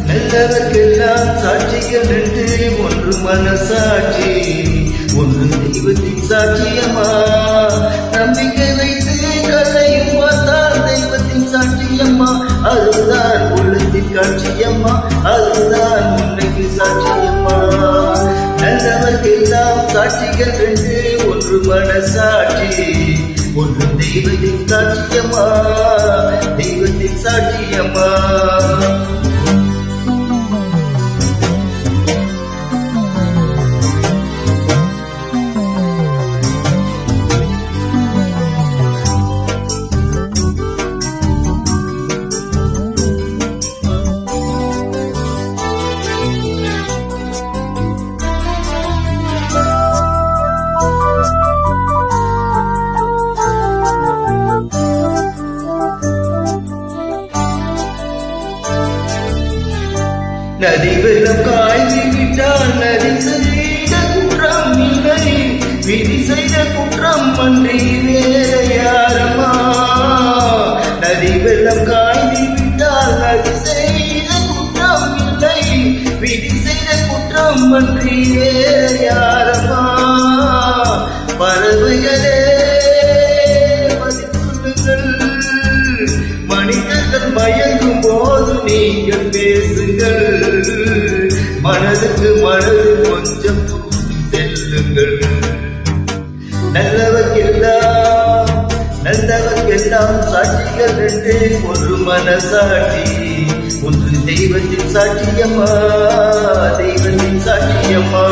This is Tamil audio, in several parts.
நல்லவர்க்கெல்லாம் சாட்சிகள் ரெண்டு, ஒன்று மனசாட்சி, ஒன்று தெய்வத்தின் சாட்சியம்மா. நம்பிக்கை வைத்து கதையும் பார்த்தால் தெய்வத்தின் சாட்சியம்மா, அதுதான் உள்ளத்தின் காட்சியம்மா, அதுதான் உன்னைக்கு சாட்சியம்மா. நல்லவர்க்கெல்லாம் சாட்சிகள் ரெண்டு, ஒன்று மனசாட்சி, ஒன்று தெய்வத்தின் சாட்சியம்மா, தெய்வத்தின் சாட்சியம்மா. நதி வெள்ளம் காய்ந்து விட்டால் நதி செய்த குற்றம் இல்லை, விதி செய்த குற்றம் அன்றி வேற யாரம்மா. நதி வெள்ளம் காய்ந்து விட்டால் நதி செய்த குற்றம் இல்லை, விதி செய்த குற்றம் அன்றி வேற யாரம்மா. பறவைகளே மனிதர்கள் மயங்கும் போது நீங்கள் பேசுங்கள், மனதுக்கு மனது கொஞ்சம் செல்லுங்கள். நல்லவர்க்கெல்லாம் சாட்சிகள் ரெண்டு, ஒரு மனசாட்சி, ஒன்று தெய்வத்தின் சாட்சியம்மா, தெய்வத்தின் சாட்சியம்மா.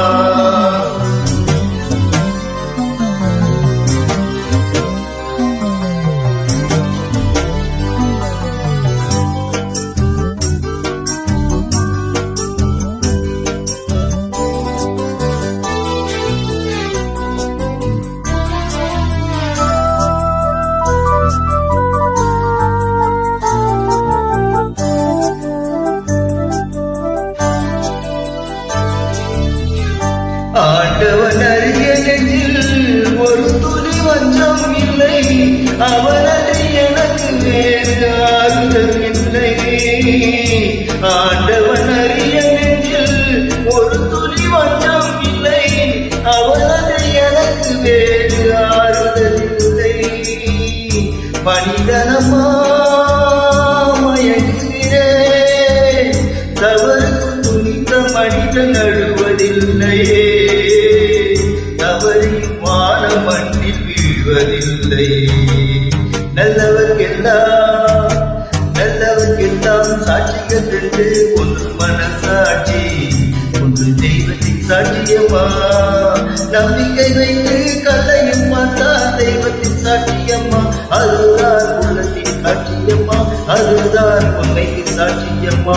ஆண்டவன் அறிய நெஞ்சில் ஒரு துளி வஞ்சம் இல்லை, அவனது எனக்கு வேறு ஆறுதல் இல்லை. ஆண்டவன் அறிய நெஞ்சில் ஒரு துளி வஞ்சம் இல்லை, அவனது எனக்கு வேறு ஆறுதல் இல்லை. மனிதனமா மயங்குகிறேன், தவறுக்கு துணிந்த மனிதன் அழுவதில்லையே, தவறின் வானம் மண்ணில் வீழ்வதில்லை. நல்லவர்க்கெல்லாம் சாட்சிகள் ரெண்டு, ஒன்று மனசாட்சி, ஒன்று தெய்வத்தின் சாட்சியம்மா. நம்பிக்கை வைத்து கதையும் பார்த்தா தெய்வத்தின் சாட்சியம்மா, அதுதான் உள்ளத்தின் சாட்சியம்மா, அதுதான் உண்மைக்கு சாட்சியம்மா.